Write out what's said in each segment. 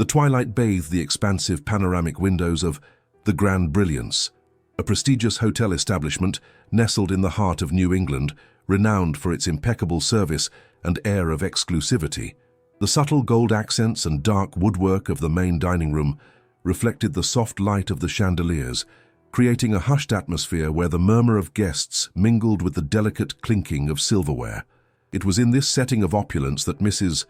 The twilight bathed the expansive panoramic windows of the Grand Brilliance, a prestigious hotel establishment nestled in the heart of New England, renowned for its impeccable service and air of exclusivity. The subtle gold accents and dark woodwork of the main dining room reflected the soft light of the chandeliers, creating a hushed atmosphere where the murmur of guests mingled with the delicate clinking of silverware. It was in this setting of opulence that Mrs.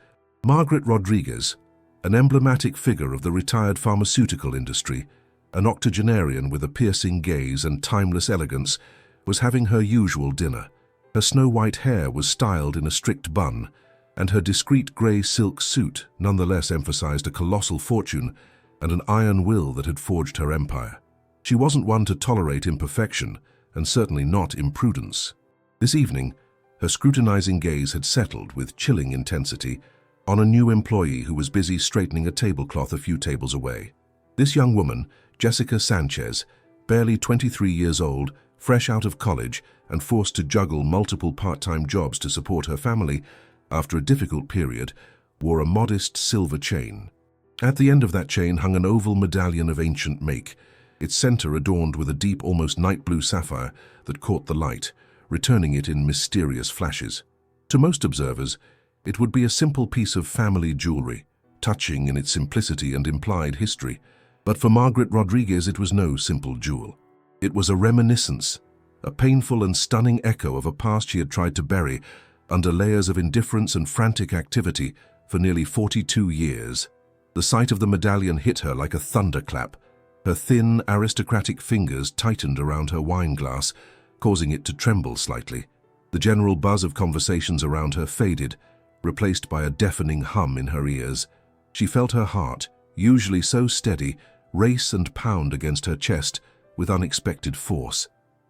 Margaret Rodriguez, an emblematic figure of the retired pharmaceutical industry, an octogenarian with a piercing gaze and timeless elegance, was having her usual dinner. Her snow-white hair was styled in a strict bun, and her discreet grey silk suit nonetheless emphasized a colossal fortune and an iron will that had forged her empire. She wasn't one to tolerate imperfection, and certainly not imprudence. This evening, her scrutinizing gaze had settled with chilling intensity on a new employee who was busy straightening a tablecloth a few tables away. This young woman, Jessica Sanchez, barely 23 years old, fresh out of college and forced to juggle multiple part-time jobs to support her family after a difficult period, wore a modest silver chain. At the end of that chain hung an oval medallion of ancient make, its center adorned with a deep, almost night blue sapphire that caught the light, returning it in mysterious flashes. To most observers, it would be a simple piece of family jewelry, touching in its simplicity and implied history. But for Margaret Rodriguez, it was no simple jewel. It was a reminiscence, a painful and stunning echo of a past she had tried to bury under layers of indifference and frantic activity for nearly 42 years. The sight of the medallion hit her like a thunderclap. Her thin, aristocratic fingers tightened around her wine glass, causing it to tremble slightly. The general buzz of conversations around her faded, replaced by a deafening hum in her ears. She felt her heart, usually so steady, race and pound against her chest with unexpected force.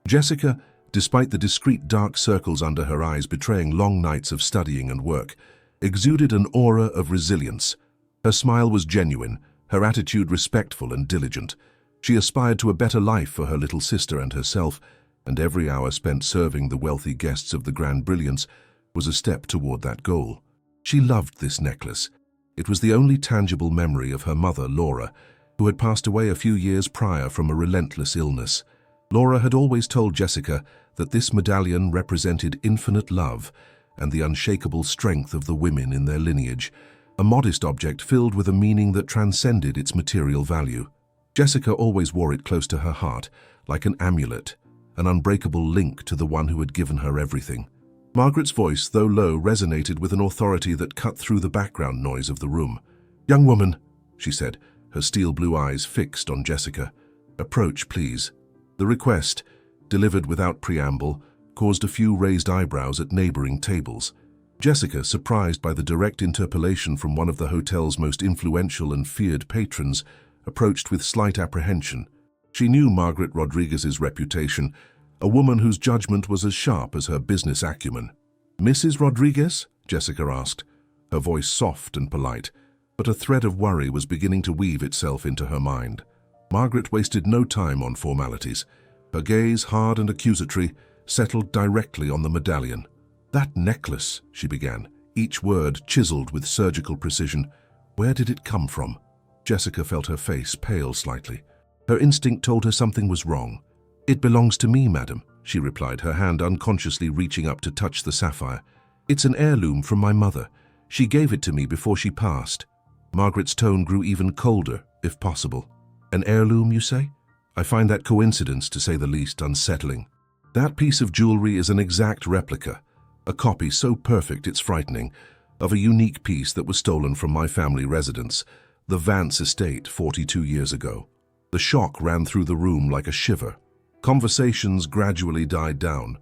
Jessica, despite the discreet dark circles under her eyes betraying long nights of studying and work, exuded an aura of resilience. Her smile was genuine, her attitude respectful and diligent. She aspired to a better life for her little sister and herself, and every hour spent serving the wealthy guests of the Grand Brilliance was a step toward that goal. She loved this necklace. It was the only tangible memory of her mother, Laura, who had passed away a few years prior from a relentless illness. Laura had always told Jessica that this medallion represented infinite love and the unshakable strength of the women in their lineage, a modest object filled with a meaning that transcended its material value. Jessica always wore it close to her heart, like an amulet, an unbreakable link to the one who had given her everything. Margaret's voice, though low, resonated with an authority that cut through the background noise of the room. "Young woman," she said, her steel blue eyes fixed on Jessica. "Approach, please." The request, delivered without preamble, caused a few raised eyebrows at neighboring tables. Jessica, surprised by the direct interpellation from one of the hotel's most influential and feared patrons, approached with slight apprehension. She knew Margaret Rodriguez's reputation, a woman whose judgment was as sharp as her business acumen. "Mrs. Rodriguez?" Jessica asked, her voice soft and polite, but a thread of worry was beginning to weave itself into her mind. Margaret wasted no time on formalities. Her gaze, hard and accusatory, settled directly on the medallion. "That necklace," she began, each word chiseled with surgical precision. "Where did it come from?" Jessica felt her face pale slightly. Her instinct told her something was wrong. "It belongs to me, madam," she replied, her hand unconsciously reaching up to touch the sapphire. "It's an heirloom from my mother. She gave it to me before she passed." Margaret's tone grew even colder, if possible. "An heirloom, you say? I find that coincidence, to say the least, unsettling. That piece of jewelry is an exact replica, a copy so perfect it's frightening, of a unique piece that was stolen from my family residence, the Vance estate, 42 years ago." The shock ran through the room like a shiver. Conversations gradually died down,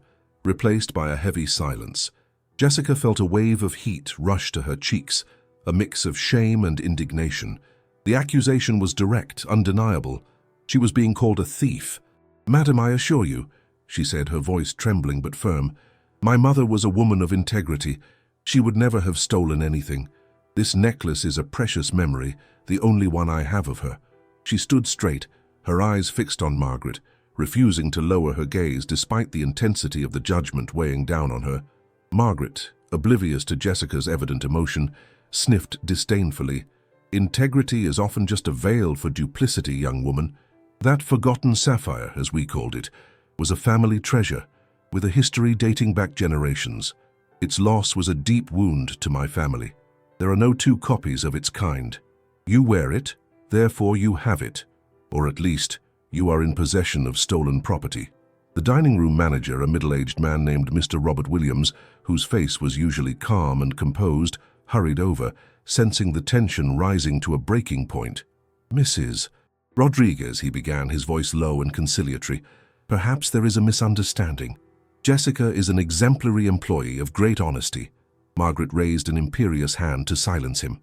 replaced by a heavy silence. Jessica felt a wave of heat rush to her cheeks, a mix of shame and indignation. The accusation was direct, undeniable. She was being called a thief. "Madam, I assure you," she said, her voice trembling but firm, "my mother was a woman of integrity. She would never have stolen anything. This necklace is a precious memory, the only one I have of her." She stood straight, her eyes fixed on Margaret, refusing to lower her gaze despite the intensity of the judgment weighing down on her. Margaret, oblivious to Jessica's evident emotion, sniffed disdainfully. Integrity is often just a veil for duplicity, young woman. That forgotten sapphire, as we called it, was a family treasure, with a history dating back generations. Its loss was a deep wound to my family. There are no two copies of its kind. You wear it, therefore you have it, or at least, you are in possession of stolen property. The dining room manager, a middle-aged man named Mr. Robert Williams, whose face was usually calm and composed, hurried over, sensing the tension rising to a breaking point. "Mrs. Rodriguez," he began, his voice low and conciliatory, "perhaps there is a misunderstanding. Jessica is an exemplary employee of great honesty." Margaret raised an imperious hand to silence him.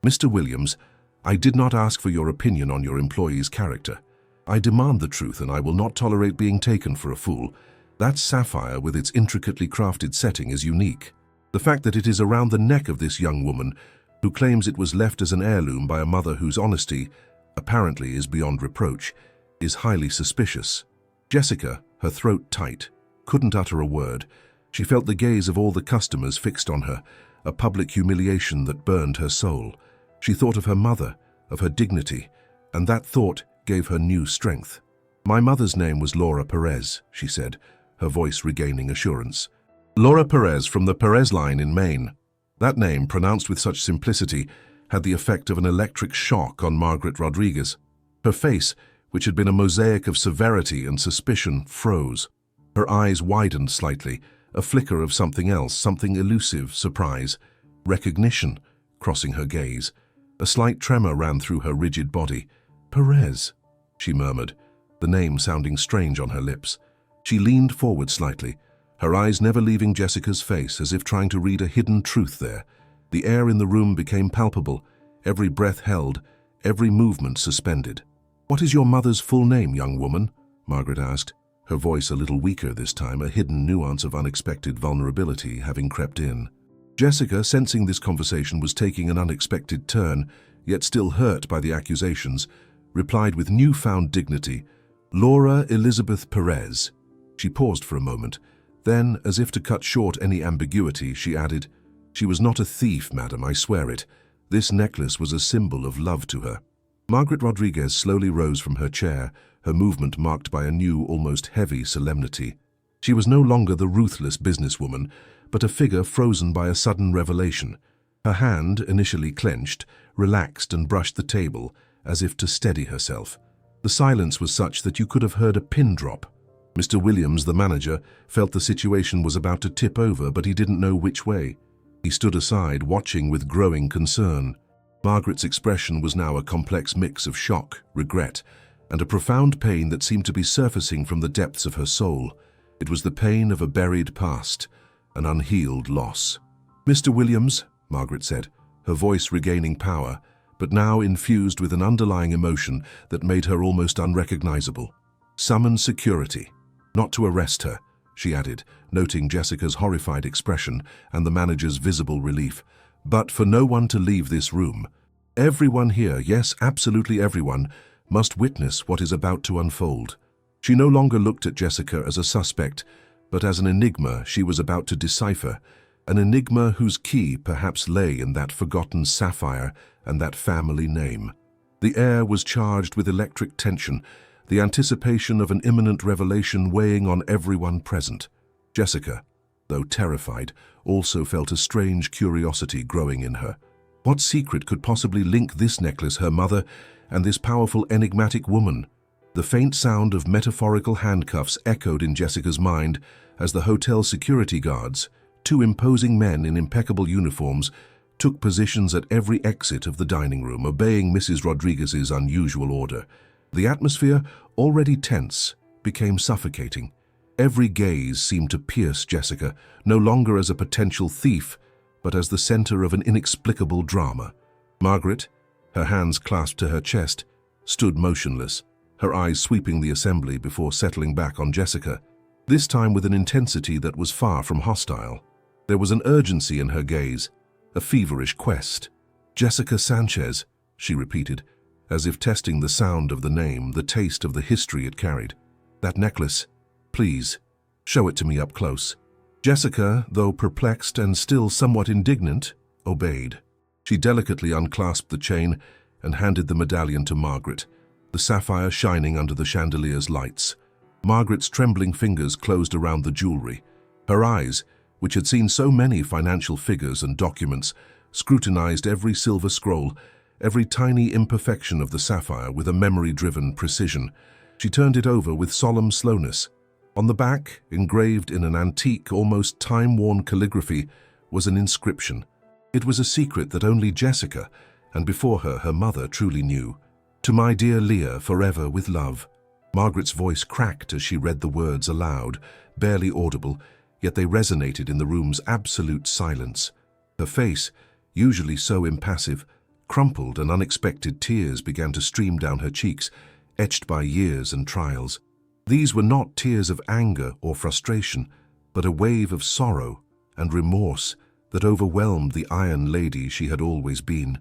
"Mr. Williams, I did not ask for your opinion on your employee's character. I demand the truth, and I will not tolerate being taken for a fool. That sapphire, with its intricately crafted setting, is unique. The fact that it is around the neck of this young woman, who claims it was left as an heirloom by a mother whose honesty, apparently, is beyond reproach, is highly suspicious." Jessica, her throat tight, couldn't utter a word. She felt the gaze of all the customers fixed on her, a public humiliation that burned her soul. She thought of her mother, of her dignity, and that thought gave her new strength. "My mother's name was Laura Perez," she said, her voice regaining assurance. "Laura Perez, from the Perez line in Maine." That name, pronounced with such simplicity, had the effect of an electric shock on Margaret Rodriguez. Her face, which had been a mosaic of severity and suspicion, froze. Her eyes widened slightly, a flicker of something else, something elusive, surprise, recognition, crossing her gaze. A slight tremor ran through her rigid body. "Perez," she murmured, the name sounding strange on her lips. She leaned forward slightly, her eyes never leaving Jessica's face, as if trying to read a hidden truth there. The air in the room became palpable, every breath held, every movement suspended. "What is your mother's full name, young woman?" Margaret asked, her voice a little weaker this time, a hidden nuance of unexpected vulnerability having crept in. Jessica, sensing this conversation was taking an unexpected turn, yet still hurt by the accusations, replied with newfound dignity, "Laura Elizabeth Perez." She paused for a moment. Then, as if to cut short any ambiguity, she added, "She was not a thief, madam, I swear it. This necklace was a symbol of love to her." Margaret Rodriguez slowly rose from her chair, her movement marked by a new, almost heavy solemnity. She was no longer the ruthless businesswoman, but a figure frozen by a sudden revelation. Her hand, initially clenched, relaxed and brushed the table, as if to steady herself. The silence was such that you could have heard a pin drop. Mr. Williams, the manager, felt the situation was about to tip over, but he didn't know which way. He stood aside, watching with growing concern. Margaret's expression was now a complex mix of shock, regret, and a profound pain that seemed to be surfacing from the depths of her soul. It was the pain of a buried past, an unhealed loss. "Mr. Williams," Margaret said, her voice regaining power, but now infused with an underlying emotion that made her almost unrecognizable. "Summon security. Not to arrest her," she added, noting Jessica's horrified expression and the manager's visible relief, "but for no one to leave this room. Everyone here, yes, absolutely everyone, must witness what is about to unfold." She no longer looked at Jessica as a suspect, but as an enigma she was about to decipher, an enigma whose key perhaps lay in that forgotten sapphire and that family name. The air was charged with electric tension, the anticipation of an imminent revelation weighing on everyone present. Jessica, though terrified, also felt a strange curiosity growing in her. What secret could possibly link this necklace, her mother, and this powerful, enigmatic woman? The faint sound of metaphorical handcuffs echoed in Jessica's mind as the hotel security guards, two imposing men in impeccable uniforms, took positions at every exit of the dining room, obeying Mrs. Rodriguez's unusual order. The atmosphere, already tense, became suffocating. Every gaze seemed to pierce Jessica, no longer as a potential thief, but as the center of an inexplicable drama. Margaret, her hands clasped to her chest, stood motionless, her eyes sweeping the assembly before settling back on Jessica, this time with an intensity that was far from hostile. There was an urgency in her gaze, a feverish quest. "Jessica Sanchez," she repeated, as if testing the sound of the name, the taste of the history it carried. "That necklace, please, show it to me up close." Jessica, though perplexed and still somewhat indignant, obeyed. She delicately unclasped the chain and handed the medallion to Margaret, the sapphire shining under the chandelier's lights. Margaret's trembling fingers closed around the jewelry. Her eyes, which had seen so many financial figures and documents, scrutinized every silver scroll, every tiny imperfection of the sapphire with a memory-driven precision. She turned it over with solemn slowness. On the back, engraved in an antique, almost time-worn calligraphy, was an inscription. It was a secret that only Jessica, and before her, her mother, truly knew. "To my dear Leah, forever with love." Margaret's voice cracked as she read the words aloud, barely audible, yet they resonated in the room's absolute silence. Her face, usually so impassive, crumpled, and unexpected tears began to stream down her cheeks, etched by years and trials. These were not tears of anger or frustration, but a wave of sorrow and remorse that overwhelmed the iron lady she had always been.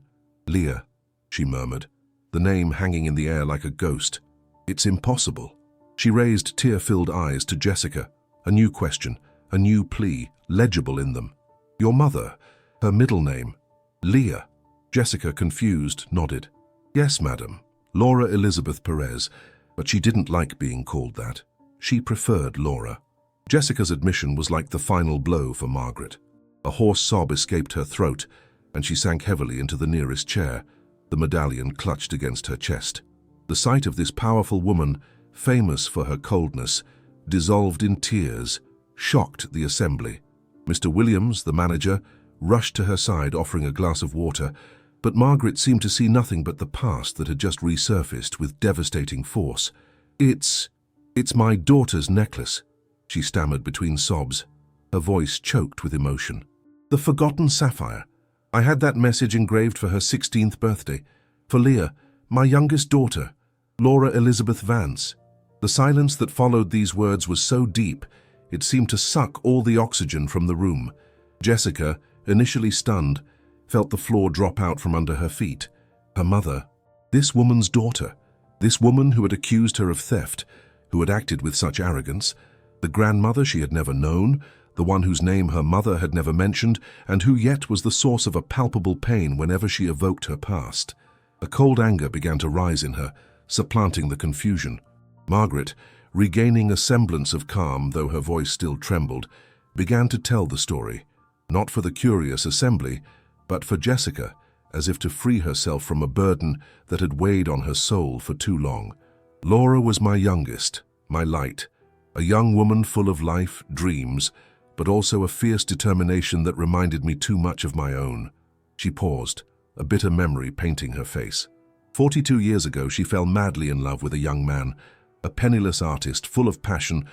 "Leah," she murmured, the name hanging in the air like a ghost. "It's impossible." She raised tear-filled eyes to Jessica, a new question, a new plea, legible in them. "Your mother, her middle name, Leah." Jessica, confused, nodded. "Yes, madam, Laura Elizabeth Perez, but she didn't like being called that. She preferred Laura." Jessica's admission was like the final blow for Margaret. A hoarse sob escaped her throat, and she sank heavily into the nearest chair, the medallion clutched against her chest. The sight of this powerful woman, famous for her coldness, dissolved in tears, shocked the assembly. Mr. Williams, the manager, rushed to her side, offering a glass of water, but Margaret seemed to see nothing but the past that had just resurfaced with devastating force. It's my daughter's necklace," she stammered between sobs, her voice choked with emotion. "The forgotten sapphire. I had that message engraved for her 16th birthday. For Leah, my youngest daughter, Laura Elizabeth Vance." The silence that followed these words was so deep, it seemed to suck all the oxygen from the room. Jessica, initially stunned, felt the floor drop out from under her feet. Her mother, this woman's daughter, this woman who had accused her of theft, who had acted with such arrogance, the grandmother she had never known, the one whose name her mother had never mentioned, and who yet was the source of a palpable pain whenever she evoked her past. A cold anger began to rise in her, supplanting the confusion. Margaret, regaining a semblance of calm, though her voice still trembled, began to tell the story, not for the curious assembly, but for Jessica, as if to free herself from a burden that had weighed on her soul for too long. "Laura was my youngest, my light, a young woman full of life, dreams, but also a fierce determination that reminded me too much of my own." She paused, a bitter memory painting her face. 42 years ago, she fell madly in love with a young man, a penniless artist full of passion,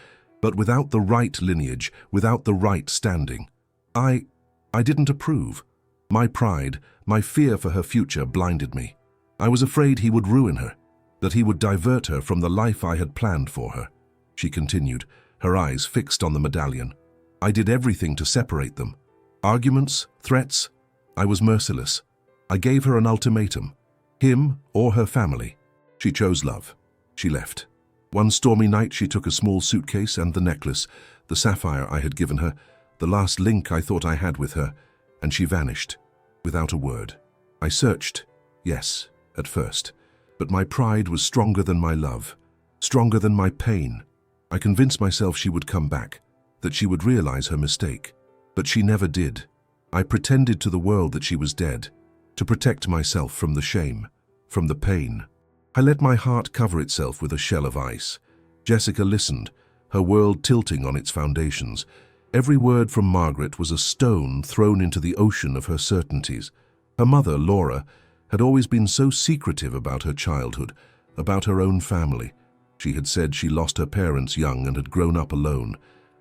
but without the right lineage, without the right standing. I didn't approve. My pride, my fear for her future blinded me. I was afraid he would ruin her, that he would divert her from the life I had planned for her. She continued, her eyes fixed on the medallion. "I did everything to separate them. Arguments, threats. I was merciless. I gave her an ultimatum. Him or her family. She chose love. She left. One stormy night she took a small suitcase and the necklace, the sapphire I had given her, the last link I thought I had with her, and she vanished, without a word. I searched, yes, at first, but my pride was stronger than my love, stronger than my pain. I convinced myself she would come back, that she would realize her mistake, but she never did. I pretended to the world that she was dead, to protect myself from the shame, from the pain. I let my heart cover itself with a shell of ice. Jessica listened, her world tilting on its foundations. Every word from Margaret was a stone thrown into the ocean of her certainties. Her mother, Laura, had always been so secretive about her childhood, about her own family. She had said she lost her parents young and had grown up alone.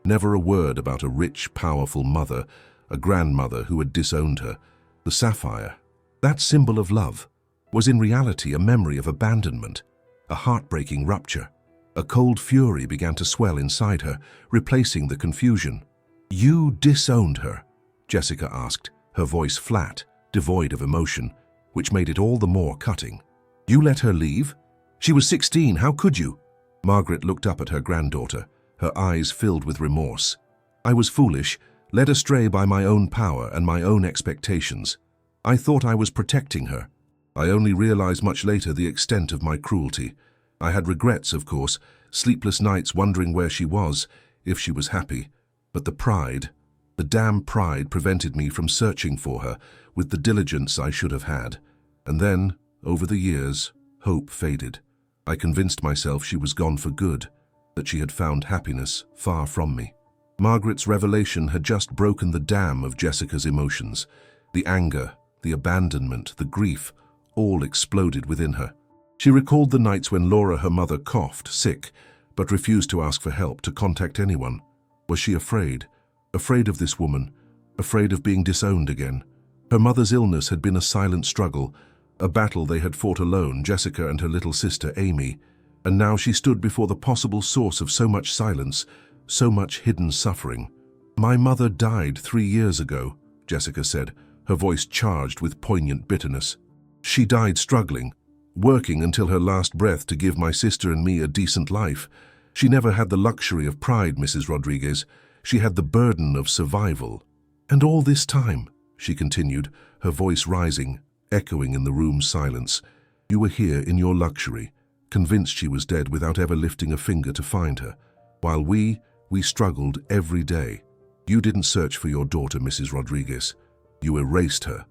Never a word about a rich, powerful mother, a grandmother who had disowned her. The sapphire, that symbol of love, was in reality a memory of abandonment, a heartbreaking rupture. A cold fury began to swell inside her, replacing the confusion. "You disowned her?" Jessica asked, her voice flat, devoid of emotion, which made it all the more cutting. "You let her leave? She was 16, how could you?" Margaret looked up at her granddaughter, her eyes filled with remorse. "I was foolish, led astray by my own power and my own expectations. I thought I was protecting her. I only realized much later the extent of my cruelty. I had regrets, of course, sleepless nights wondering where she was, if she was happy. But the damn pride prevented me from searching for her with the diligence I should have had. And then, over the years, hope faded. I convinced myself she was gone for good, that she had found happiness far from me. Margaret's revelation had just broken the dam of Jessica's emotions. The anger, the abandonment, the grief, all exploded within her. She recalled the nights when Laura, her mother, coughed, sick, but refused to ask for help, to contact anyone. Was she afraid? Afraid of this woman, afraid of being disowned again. Her mother's illness had been a silent struggle, a battle they had fought alone, Jessica and her little sister, Amy, and now she stood before the possible source of so much silence, so much hidden suffering. "My mother died 3 years ago," Jessica said, her voice charged with poignant bitterness. "She died struggling, working until her last breath to give my sister and me a decent life. She never had the luxury of pride, Mrs. Rodriguez. She had the burden of survival. And all this time," she continued, her voice rising, echoing in the room's silence, "you were here in your luxury, convinced she was dead without ever lifting a finger to find her, while we struggled every day. You didn't search for your daughter, Mrs. Rodriguez. You erased her.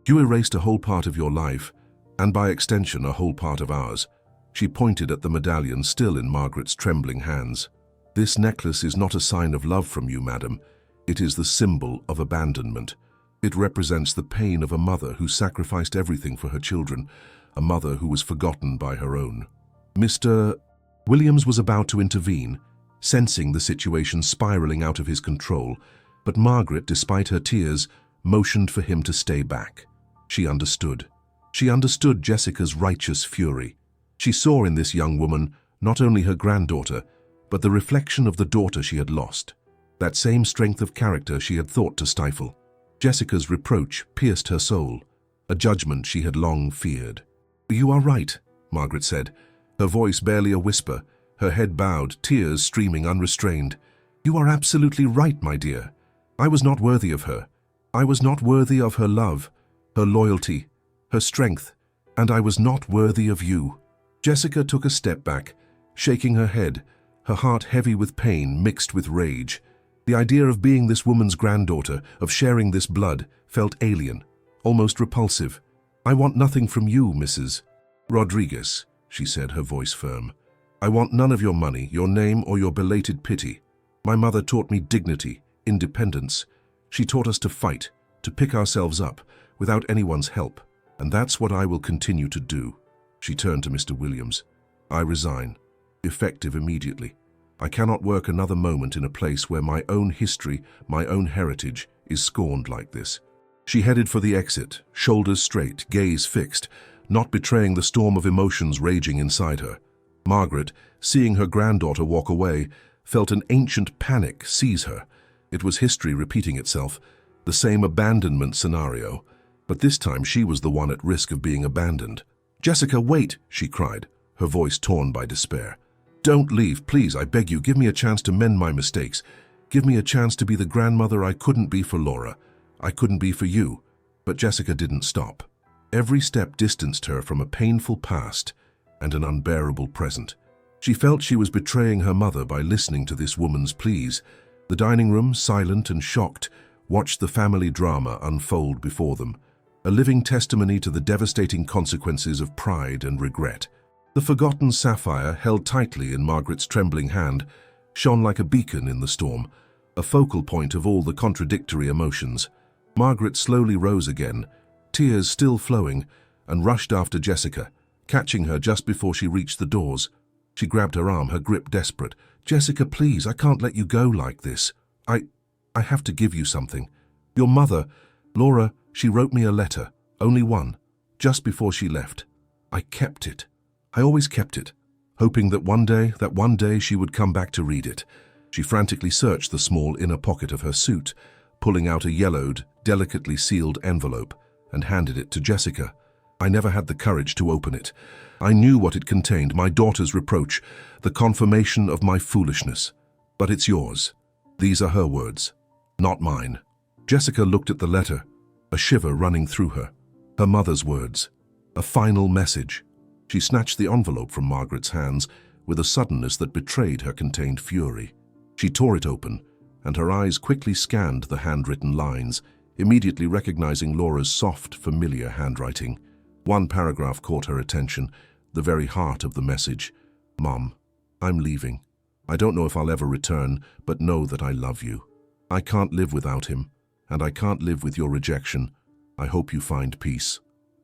You erased a whole part of your life, and by extension a whole part of ours." She pointed at the medallion still in Margaret's trembling hands. "This necklace is not a sign of love from you, madam. It is the symbol of abandonment. It represents the pain of a mother who sacrificed everything for her children, a mother who was forgotten by her own." Mr. Williams was about to intervene, sensing the situation spiraling out of his control, but Margaret, despite her tears, motioned for him to stay back. She understood. She understood Jessica's righteous fury. She saw in this young woman not only her granddaughter, but the reflection of the daughter she had lost, that same strength of character she had thought to stifle. Jessica's reproach pierced her soul, a judgment she had long feared. "You are right," Margaret said, her voice barely a whisper, her head bowed, tears streaming unrestrained. "You are absolutely right, my dear. I was not worthy of her. I was not worthy of her love, her loyalty, her strength, and I was not worthy of you." Jessica took a step back, shaking her head, her heart heavy with pain mixed with rage. The idea of being this woman's granddaughter, of sharing this blood, felt alien, almost repulsive. "I want nothing from you, Mrs. Rodriguez," she said, her voice firm. "I want none of your money, your name, or your belated pity. My mother taught me dignity, independence. She taught us to fight, to pick ourselves up, without anyone's help, and that's what I will continue to do." She turned to Mr. Williams. "I resign, effective immediately. I cannot work another moment in a place where my own history, my own heritage, is scorned like this." She headed for the exit, shoulders straight, gaze fixed, not betraying the storm of emotions raging inside her. Margaret, seeing her granddaughter walk away, felt an ancient panic seize her. It was history repeating itself, the same abandonment scenario, but this time she was the one at risk of being abandoned. "Jessica, wait!" she cried, her voice torn by despair. "Don't leave, please, I beg you. Give me a chance to mend my mistakes. Give me a chance to be the grandmother I couldn't be for Laura. I couldn't be for you." But Jessica didn't stop. Every step distanced her from a painful past and an unbearable present. She felt she was betraying her mother by listening to this woman's pleas. The dining room, silent and shocked, watched the family drama unfold before them, a living testimony to the devastating consequences of pride and regret. The forgotten sapphire, held tightly in Margaret's trembling hand, shone like a beacon in the storm, a focal point of all the contradictory emotions. Margaret slowly rose again, tears still flowing, and rushed after Jessica, catching her just before she reached the doors. She grabbed her arm, her grip desperate. "Jessica, please, I can't let you go like this. I have to give you something. Your mother, Laura, she wrote me a letter, only one, just before she left. I kept it. I always kept it, hoping that one day she would come back to read it." She frantically searched the small inner pocket of her suit, pulling out a yellowed, delicately sealed envelope, and handed it to Jessica. "I never had the courage to open it. I knew what it contained, my daughter's reproach, the confirmation of my foolishness. But it's yours." These are her words, not mine. Jessica looked at the letter, a shiver running through her. Her mother's words. A final message. She snatched the envelope from Margaret's hands with a suddenness that betrayed her contained fury. She tore it open, and her eyes quickly scanned the handwritten lines, immediately recognizing Laura's soft, familiar handwriting. One paragraph caught her attention, the very heart of the message. "Mom, I'm leaving. I don't know if I'll ever return, but know that I love you. I can't live without him, and I can't live with your rejection. I hope you find peace.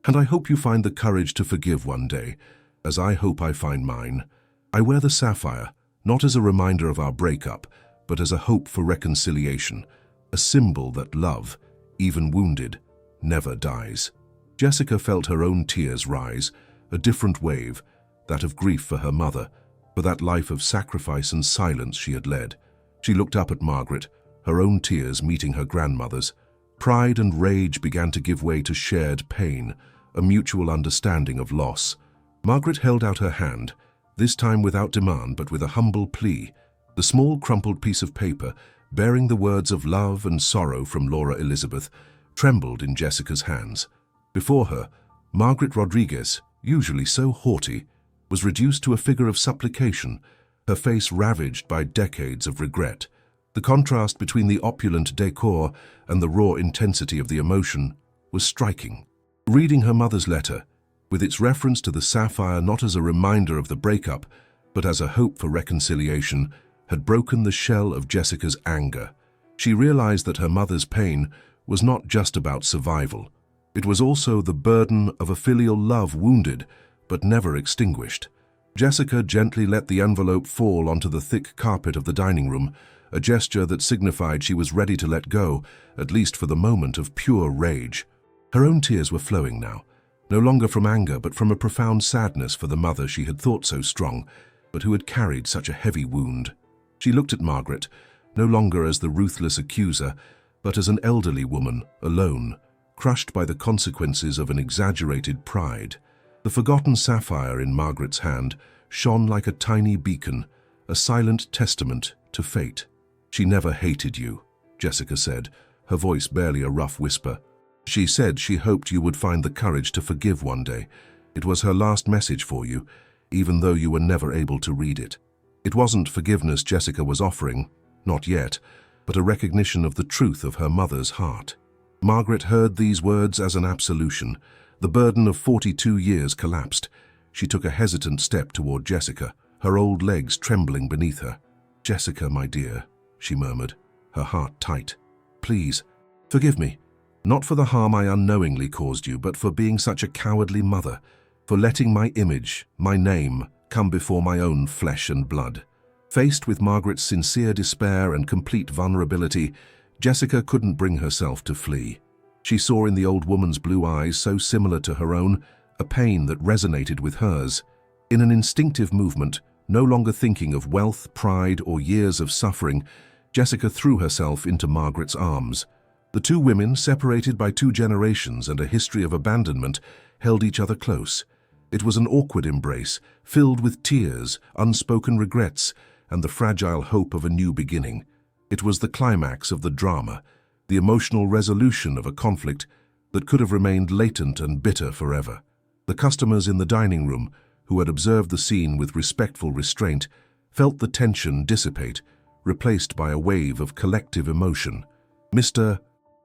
And I hope you find the courage to forgive one day, as I hope I find mine. I wear the sapphire, not as a reminder of our breakup, but as a hope for reconciliation, a symbol that love, even wounded, never dies." Jessica felt her own tears rise, a different wave, that of grief for her mother, for that life of sacrifice and silence she had led. She looked up at Margaret, her own tears meeting her grandmother's. Pride and rage began to give way to shared pain, a mutual understanding of loss. Margaret held out her hand, this time without demand but with a humble plea. The small crumpled piece of paper, bearing the words of love and sorrow from Laura Elizabeth, trembled in Jessica's hands. Before her, Margaret Rodriguez, usually so haughty, was reduced to a figure of supplication, her face ravaged by decades of regret. The contrast between the opulent decor and the raw intensity of the emotion was striking. Reading her mother's letter, with its reference to the sapphire not as a reminder of the breakup, but as a hope for reconciliation, had broken the shell of Jessica's anger. She realized that her mother's pain was not just about survival. It was also the burden of a filial love wounded, but never extinguished. Jessica gently let the envelope fall onto the thick carpet of the dining room, a gesture that signified she was ready to let go, at least for the moment of pure rage. Her own tears were flowing now, no longer from anger but from a profound sadness for the mother she had thought so strong, but who had carried such a heavy wound. She looked at Margaret, no longer as the ruthless accuser, but as an elderly woman, alone, crushed by the consequences of an exaggerated pride. The forgotten sapphire in Margaret's hand shone like a tiny beacon, a silent testament to fate. "She never hated you," Jessica said, her voice barely a rough whisper. "She said she hoped you would find the courage to forgive one day. It was her last message for you, even though you were never able to read it." It wasn't forgiveness Jessica was offering, not yet, but a recognition of the truth of her mother's heart. Margaret heard these words as an absolution. The burden of 42 years collapsed. She took a hesitant step toward Jessica, her old legs trembling beneath her. "Jessica, my dear," she murmured, her heart tight. "Please, forgive me. Not for the harm I unknowingly caused you, but for being such a cowardly mother, for letting my image, my name, come before my own flesh and blood." Faced with Margaret's sincere despair and complete vulnerability, Jessica couldn't bring herself to flee. She saw in the old woman's blue eyes, so similar to her own, a pain that resonated with hers. In an instinctive movement, no longer thinking of wealth, pride, or years of suffering, Jessica threw herself into Margaret's arms. The two women, separated by 2 generations and a history of abandonment, held each other close. It was an awkward embrace, filled with tears, unspoken regrets, and the fragile hope of a new beginning. It was the climax of the drama, the emotional resolution of a conflict that could have remained latent and bitter forever. The customers in the dining room, who had observed the scene with respectful restraint, felt the tension dissipate, replaced by a wave of collective emotion. Mr.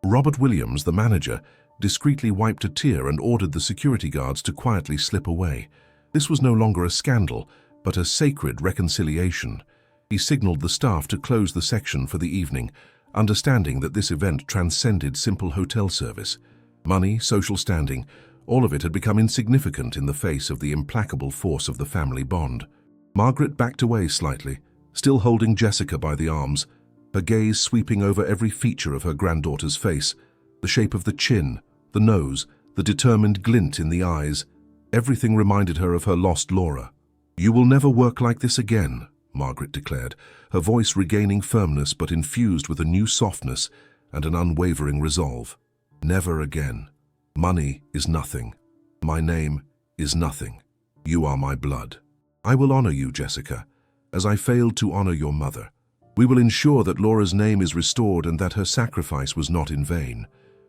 Robert Williams, the manager, discreetly wiped a tear and ordered the security guards to quietly slip away. This was no longer a scandal, but a sacred reconciliation. He signaled the staff to close the section for the evening, understanding that this event transcended simple hotel service. Money, social standing, all of it had become insignificant in the face of the implacable force of the family bond. Margaret backed away slightly, still holding Jessica by the arms, her gaze sweeping over every feature of her granddaughter's face, the shape of the chin, the nose, the determined glint in the eyes. Everything reminded her of her lost Laura. "You will never work like this again," Margaret declared, her voice regaining firmness but infused with a new softness and an unwavering resolve. "Never again. Money is nothing. My name is nothing. You are my blood. I will honor you, Jessica, as I failed to honor your mother. We will ensure that Laura's name is restored and that her sacrifice was not in vain.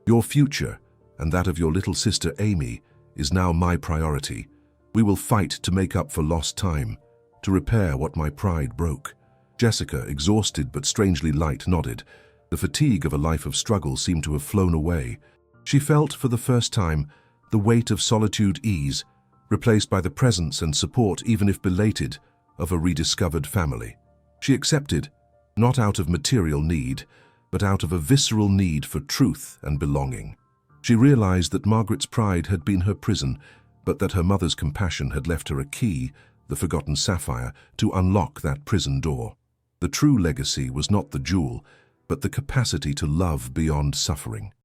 Your future, and that of your little sister Amy is now my priority. We will fight to make up for lost time, to repair what my pride broke." Jessica, exhausted but strangely light, nodded. The fatigue of a life of struggle seemed to have flown away. She felt, for the first time, the weight of solitude ease, replaced by the presence and support, even if belated, of a rediscovered family. She accepted, not out of material need, but out of a visceral need for truth and belonging. She realized that Margaret's pride had been her prison, but that her mother's compassion had left her a key, the forgotten sapphire, to unlock that prison door. The true legacy was not the jewel, but the capacity to love beyond suffering.